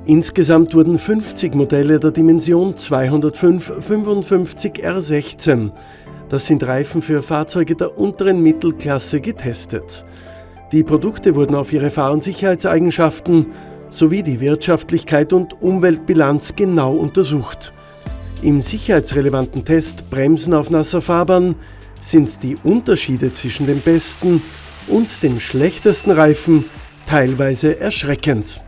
Insgesamt wurden 50 Modelle der Dimension 205/55 R16, das sind Reifen für Fahrzeuge der unteren Mittelklasse, getestet. Die Produkte wurden auf ihre Fahr- und Sicherheitseigenschaften sowie die Wirtschaftlichkeit und Umweltbilanz genau untersucht. Im sicherheitsrelevanten Test Bremsen auf nasser Fahrbahn sind die Unterschiede zwischen dem besten und dem schlechtesten Reifen teilweise erschreckend.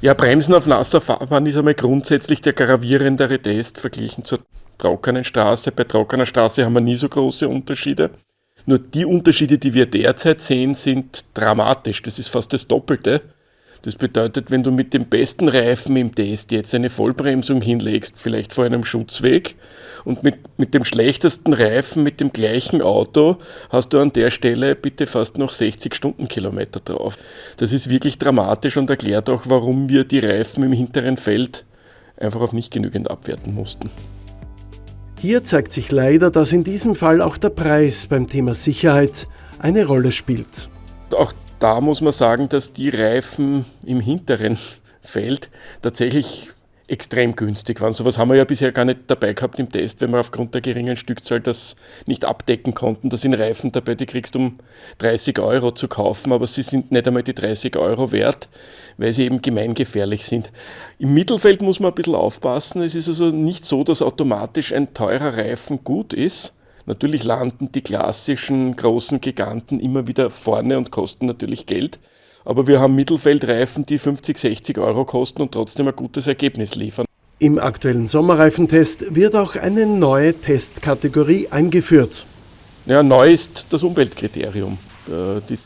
Ja, Bremsen auf nasser Fahrbahn ist einmal grundsätzlich der gravierendere Test verglichen zur trockenen Straße. Bei trockener Straße haben wir nie so große Unterschiede. Nur die Unterschiede, die wir derzeit sehen, sind dramatisch. Das ist fast das Doppelte. Das bedeutet, wenn du mit dem besten Reifen im Test jetzt eine Vollbremsung hinlegst, vielleicht vor einem Schutzweg, und mit dem schlechtesten Reifen, mit dem gleichen Auto, hast du an der Stelle bitte fast noch 60 Stundenkilometer drauf. Das ist wirklich dramatisch und erklärt auch, warum wir die Reifen im hinteren Feld einfach auf nicht genügend abwerten mussten. Hier zeigt sich leider, dass in diesem Fall auch der Preis beim Thema Sicherheit eine Rolle spielt. Auch da muss man sagen, dass die Reifen im hinteren Feld tatsächlich extrem günstig waren. So etwas haben wir ja bisher gar nicht dabei gehabt im Test, wenn wir aufgrund der geringen Stückzahl das nicht abdecken konnten. Da sind Reifen dabei, die kriegst du um 30 € zu kaufen, aber sie sind nicht einmal die 30 € wert, weil sie eben gemeingefährlich sind. Im Mittelfeld muss man ein bisschen aufpassen. Es ist also nicht so, dass automatisch ein teurer Reifen gut ist. Natürlich landen die klassischen großen Giganten immer wieder vorne und kosten natürlich Geld. Aber wir haben Mittelfeldreifen, die 50, 60 € kosten und trotzdem ein gutes Ergebnis liefern. Im aktuellen Sommerreifentest wird auch eine neue Testkategorie eingeführt. Ja, neu ist das Umweltkriterium.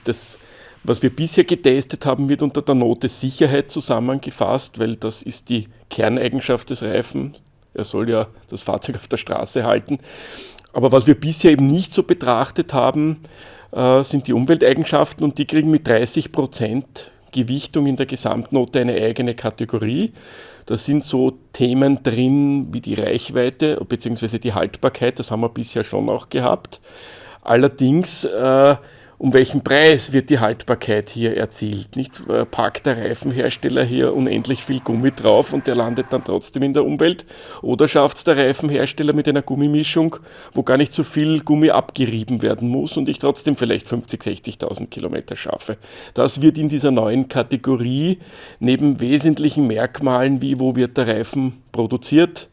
Das, was wir bisher getestet haben, wird unter der Note Sicherheit zusammengefasst, weil das ist die Kerneigenschaft des Reifens. Er soll ja das Fahrzeug auf der Straße halten. Aber was wir bisher eben nicht so betrachtet haben, sind die Umwelteigenschaften, und die kriegen mit 30% Gewichtung in der Gesamtnote eine eigene Kategorie. Da sind so Themen drin wie die Reichweite bzw. die Haltbarkeit, das haben wir bisher schon auch gehabt. Allerdings, um welchen Preis wird die Haltbarkeit hier erzielt? Nicht packt der Reifenhersteller hier unendlich viel Gummi drauf und der landet dann trotzdem in der Umwelt? Oder schafft es der Reifenhersteller mit einer Gummimischung, wo gar nicht so viel Gummi abgerieben werden muss und ich trotzdem vielleicht 50.000, 60.000 Kilometer schaffe? Das wird in dieser neuen Kategorie neben wesentlichen Merkmalen wie wo wird der Reifen produziert,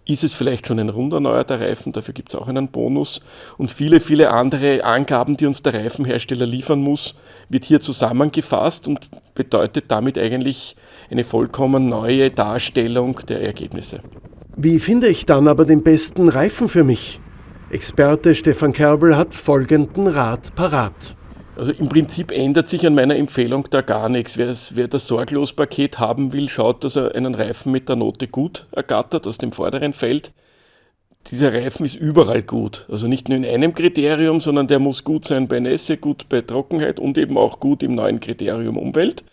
ist es vielleicht schon ein runderneuerter Reifen, dafür gibt es auch einen Bonus, und viele, viele andere Angaben, die uns der Reifenhersteller liefern muss, wird hier zusammengefasst und bedeutet damit eigentlich eine vollkommen neue Darstellung der Ergebnisse. Wie finde ich dann aber den besten Reifen für mich? Experte Stefan Kerbel hat folgenden Rat parat. Also im Prinzip ändert sich an meiner Empfehlung da gar nichts. Wer das Sorglos-Paket haben will, schaut, dass er einen Reifen mit der Note gut ergattert aus dem vorderen Feld. Dieser Reifen ist überall gut. Also nicht nur in einem Kriterium, sondern der muss gut sein bei Nässe, gut bei Trockenheit und eben auch gut im neuen Kriterium Umwelt.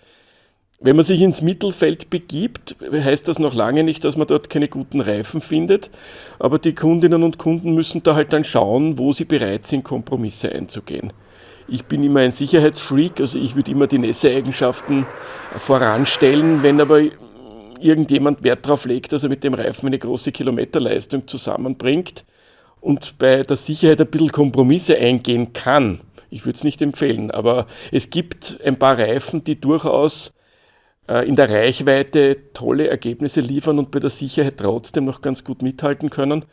Wenn man sich ins Mittelfeld begibt, heißt das noch lange nicht, dass man dort keine guten Reifen findet. Aber die Kundinnen und Kunden müssen da halt dann schauen, wo sie bereit sind, Kompromisse einzugehen. Ich bin immer ein Sicherheitsfreak, also ich würde immer die Nässeeigenschaften voranstellen. Wenn aber irgendjemand Wert darauf legt, dass er mit dem Reifen eine große Kilometerleistung zusammenbringt und bei der Sicherheit ein bisschen Kompromisse eingehen kann, ich würde es nicht empfehlen, aber es gibt ein paar Reifen, die durchaus in der Reichweite tolle Ergebnisse liefern und bei der Sicherheit trotzdem noch ganz gut mithalten können.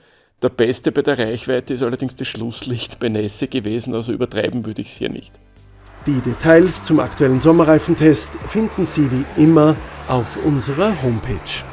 Der Beste bei der Reichweite ist allerdings das Schlusslicht bei Nässe gewesen, also übertreiben würde ich es hier nicht. Die Details zum aktuellen Sommerreifentest finden Sie wie immer auf unserer Homepage.